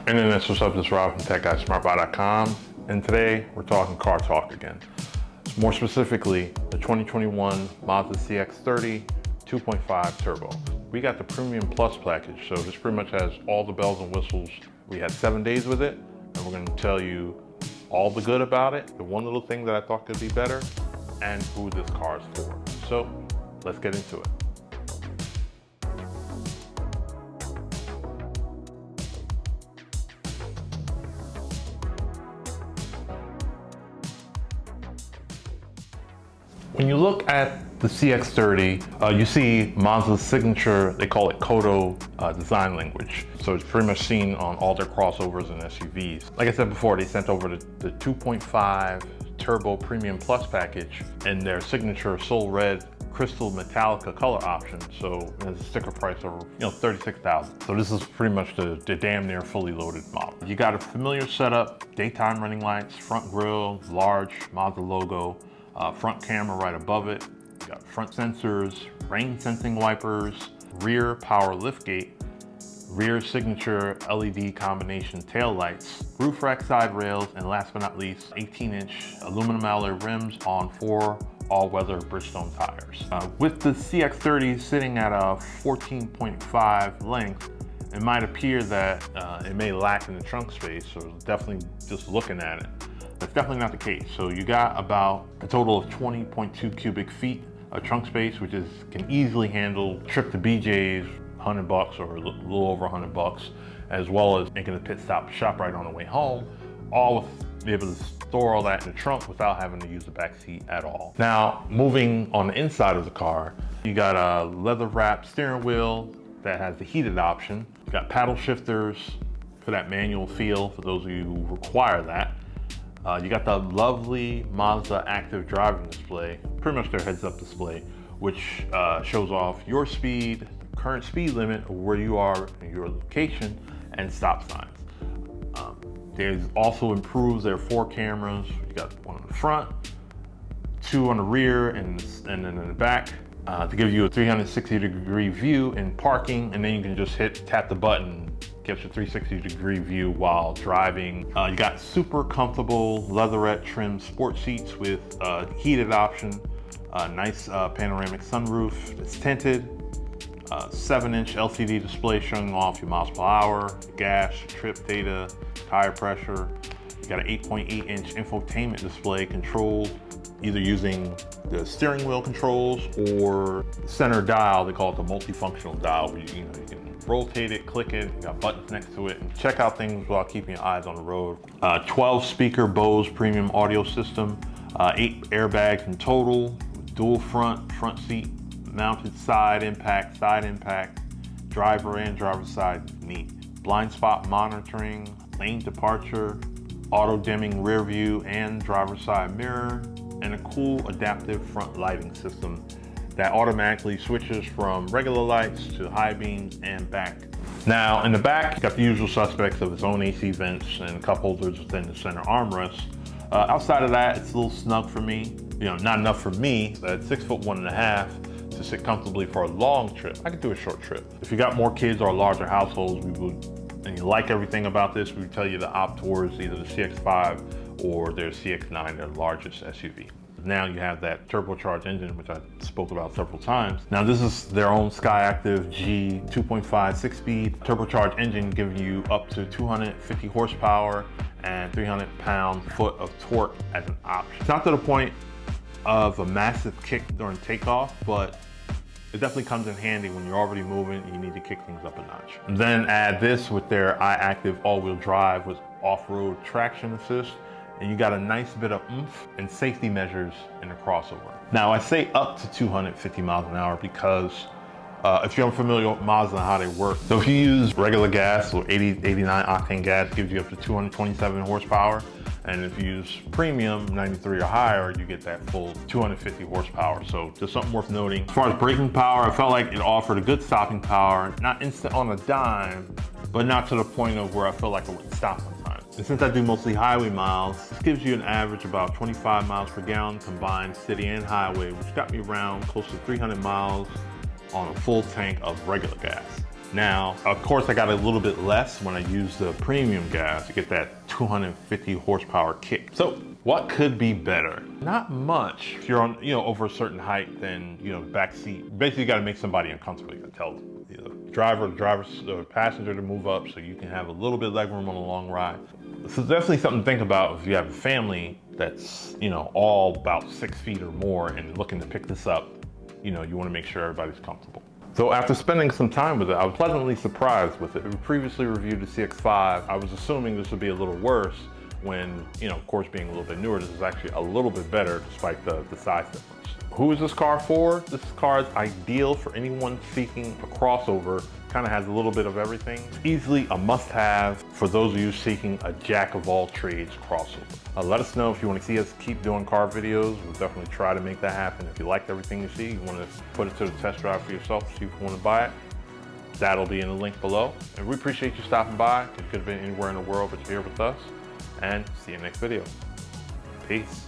Internet, what's up? This is Rob from TechGuysSmartBuy.com, and today we're talking car talk again. More specifically, the 2021 Mazda CX-30 2.5 Turbo. We got the Premium Plus package, so this pretty much has all the bells and whistles. We had 7 days with it, and we're going to tell you all the good about it, the one little thing that I thought could be better, and who this car is for. So let's get into it. When you look at the CX-30, you see Mazda's signature, they call it Kodo design language. So it's pretty much seen on all their crossovers and SUVs. Like I said before, they sent over the 2.5 Turbo Premium Plus package and their signature Soul Red Crystal Metallica color option. So there's a sticker price of $36,000. So this is pretty much the damn near fully loaded model. You got a familiar setup, daytime running lights, front grille, large Mazda logo, front camera right above it. You got front sensors, rain sensing wipers, rear power liftgate, rear signature LED combination tail lights, roof rack side rails, and last but not least, 18-inch aluminum alloy rims on 4 all-weather Bridgestone tires. With the CX-30 sitting at a 14.5 length, it might appear that it may lack in the trunk space, so definitely just looking at it. That's definitely not the case. So you got about a total of 20.2 cubic feet of trunk space, which can easily handle trip to BJ's, $100 or a little over $100, as well as making a pit stop shop right on the way home, all with be able to store all that in the trunk without having to use the back seat at all. Now, moving on the inside of the car, you got a leather wrapped steering wheel that has the heated option. You got paddle shifters for that manual feel for those of you who require that. You got the lovely Mazda active driving display, pretty much their heads-up display, which shows off your speed, current speed limit of where you are in your location, and stop signs. There's also improves their 4 cameras. You got one on the front, 2 on the rear, and then in the back to give you a 360-degree view in parking, and then you can just tap the button. Gives you a 360-degree view while driving. You got super comfortable leatherette trimmed sport seats with heated option, nice panoramic sunroof. It's tinted, 7-inch LCD display showing off your miles per hour, gas, trip data, tire pressure. You got an 8.8-inch infotainment display controlled either using the steering wheel controls or center dial. They call it the multifunctional dial, where you can rotate it, click it, you got buttons next to it, and check out things while keeping your eyes on the road. 12-speaker Bose premium audio system, 8 airbags in total, dual front seat, mounted side impact, driver and driver's side knee, blind spot monitoring, lane departure, auto dimming rear view and driver's side mirror, and a cool adaptive front lighting system that automatically switches from regular lights to high beams and back. Now in the back, you got the usual suspects of its own AC vents and cup holders within the center armrest. Outside of that, it's a little snug for me. Not enough for me, but at 6'1.5" to sit comfortably for a long trip. I could do a short trip. If you got more kids or larger households, and you like everything about this, we would tell you to opt towards either the CX-5 or their CX-9, their largest SUV. Now you have that turbocharged engine, which I spoke about several times. Now this is their own Skyactiv G 2.5 6-speed turbocharged engine, giving you up to 250 horsepower and 300 pound-foot of torque as an option. It's not to the point of a massive kick during takeoff, but it definitely comes in handy when you're already moving and you need to kick things up a notch. And then add this with their iActive all-wheel drive with off-road traction assist, and you got a nice bit of oomph and safety measures in the crossover. Now I say up to 250 miles an hour because if you're unfamiliar with Mazda and how they work, so if you use regular gas or 89 octane gas, it gives you up to 227 horsepower. And if you use premium 93 or higher, you get that full 250 horsepower. So just something worth noting. As far as braking power, I felt like it offered a good stopping power, not instant on a dime, but not to the point of where I feel like it wouldn't stop sometimes. And since I do mostly highway miles, this gives you an average about 25 miles per gallon combined city and highway, which got me around close to 300 miles on a full tank of regular gas. Now, of course, I got a little bit less when I used the premium gas to get that 250 horsepower kick. So what could be better? Not much. If you're on, over a certain height, then, the back seat, basically you got to make somebody uncomfortable. You got to tell the passenger to move up so you can have a little bit of leg room on a long ride. So definitely something to think about if you have a family that's, all about 6 feet or more and looking to pick this up. You want to make sure everybody's comfortable. So after spending some time with it, I was pleasantly surprised with it. We previously reviewed the CX-5. I was assuming this would be a little worse when, of course, being a little bit newer, this is actually a little bit better despite the size difference. Who is this car for? This car is ideal for anyone seeking a crossover. Kind of has a little bit of everything. It's easily a must-have for those of you seeking a jack-of-all-trades crossover. Let us know if you want to see us keep doing car videos. We'll definitely try to make that happen. If you liked everything you see, you want to put it to the test drive for yourself, see if you want to buy it. That'll be in the link below. And we appreciate you stopping by. You could have been anywhere in the world, but you're here with us. And see you next video. Peace.